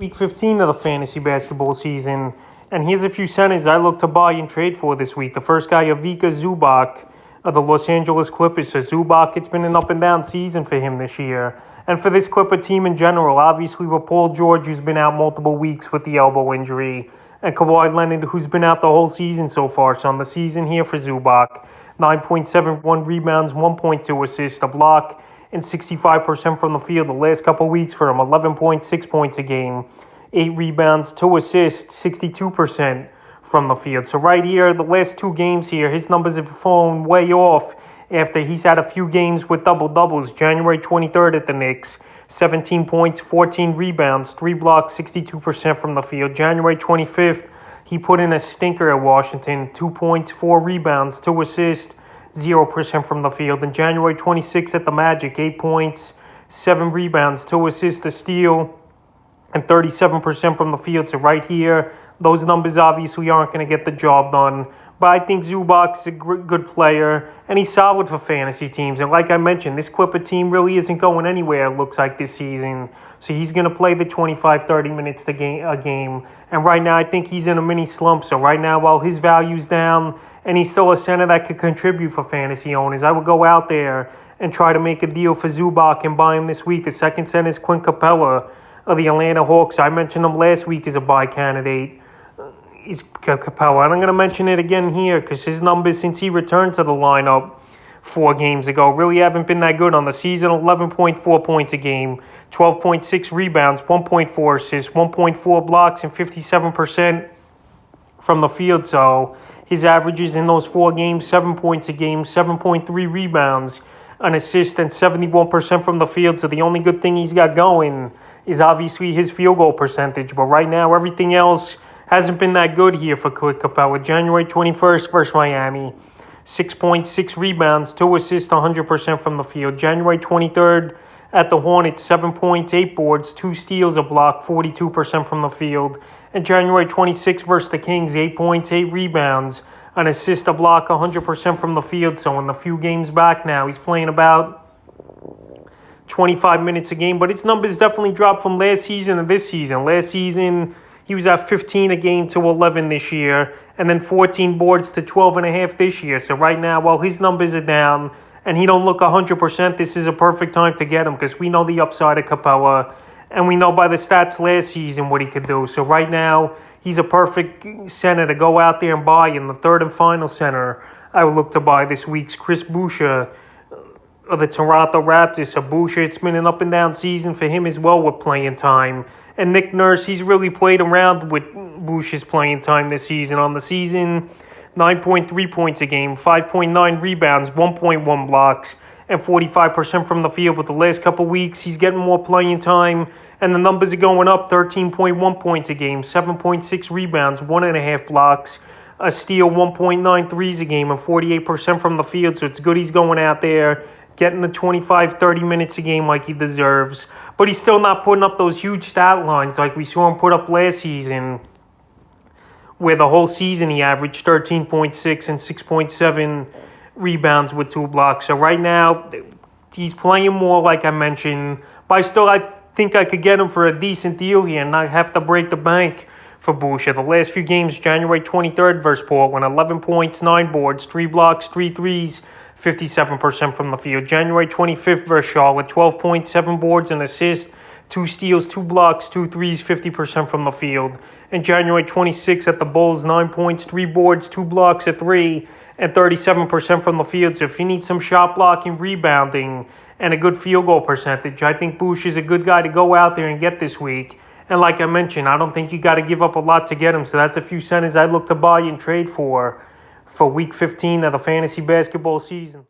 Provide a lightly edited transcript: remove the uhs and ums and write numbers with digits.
Week 15 of the fantasy basketball season. And here's a few centers I look to buy and trade for this week. The first guy, Ivica Zubac of the Los Angeles Clippers. So Zubac, it's been an up and down season for him this year. And for this Clipper team in general, obviously with Paul George, who's been out multiple weeks with the elbow injury, and Kawhi Leonard, who's been out the whole season so far. So on the season here for Zubac, 9.71 rebounds, 1.2 assists, a block, and 65% from the field the last couple weeks for him. 11.6 points a game, 8 rebounds, 2 assists, 62% from the field. So right here, the last 2 games here, his numbers have fallen way off after he's had a few games with double-doubles. January 23rd at the Knicks, 17 points, 14 rebounds, 3 blocks, 62% from the field. January 25th, he put in a stinker at Washington, 2 points, 4 rebounds, 2 assists, 0% from the field. And January 26th at the Magic, 8 points, 7 rebounds, 2 assists, a steal, and 37% from the field. So right here, those numbers obviously aren't going to get the job done. But I think Zubac's a good player, and he's solid for fantasy teams. And like I mentioned, this Clipper team really isn't going anywhere, it looks like, this season. So he's going to play the 25, 30 minutes a game. And right now, I think he's in a mini slump. So right now, while his value's down, and he's still a center that could contribute for fantasy owners, I would go out there and try to make a deal for Zubac and buy him this week. The second center is Clint Capella of the Atlanta Hawks. I mentioned him last week as a buy candidate. He's Capella, and I'm going to mention it again here because his numbers since he returned to the lineup 4 games ago really haven't been that good on the season. 11.4 points a game, 12.6 rebounds, 1.4 assists, 1.4 blocks, and 57% from the field. So his averages in those 4 games, 7 points a game, 7.3 rebounds, an assist, and 71% from the field. So the only good thing he's got going is obviously his field goal percentage. But right now, everything else hasn't been that good here for Clint Capella. January 21st versus Miami, 6.6 rebounds, 2 assists, 100% from the field. January 23rd at the Hornets, 7 points, 8 boards, 2 steals, a block, 42% from the field. And January 26th versus the Kings, 8 points, 8 rebounds, an assist, a block, 100% from the field. So in the few games back now, he's playing about 25 minutes a game. But his numbers definitely dropped from last season to this season. Last season, he was at 15 a game to 11 this year, and then 14 boards to 12.5 this year. So right now, while his numbers are down and he don't look 100%, this is a perfect time to get him because we know the upside of Capella, and we know by the stats last season what he could do. So right now, he's a perfect center to go out there and buy. In the third and final center, I would look to buy this week's Chris Boucher of the Toronto Raptors. So Boucher, it's been an up and down season for him as well with playing time. And Nick Nurse, he's really played around with Boucher's playing time this season. On the season, 9.3 points a game, 5.9 rebounds, 1.1 blocks, and 45% from the field. But the last couple weeks, he's getting more playing time, and the numbers are going up. 13.1 points a game, 7.6 rebounds, 1.5 blocks, a steal, 1.9 threes a game, and 48% from the field. So it's good he's going out there, getting the 25, 30 minutes a game like he deserves. But he's still not putting up those huge stat lines like we saw him put up last season, where the whole season he averaged 13.6 and 6.7 rebounds with 2 blocks. So right now, he's playing more like I mentioned. But I think I could get him for a decent deal here and not have to break the bank for Boucher. The last few games, January 23rd versus Portland, 11 points, 9 boards, 3 blocks, 3 threes, 57% from the field. January 25th versus Charlotte, 12 points, 7 boards, an assist, 2 steals, 2 blocks, 2 threes, 50% from the field. And January 26th at the Bulls, 9 points, 3 boards, 2 blocks, a 3, and 37% from the field. So if you need some shot blocking, rebounding, and a good field goal percentage, I think Boucher's a good guy to go out there and get this week. And like I mentioned, I don't think you got to give up a lot to get him. So that's a few centers I look to buy and trade for Week 15 of the fantasy basketball season.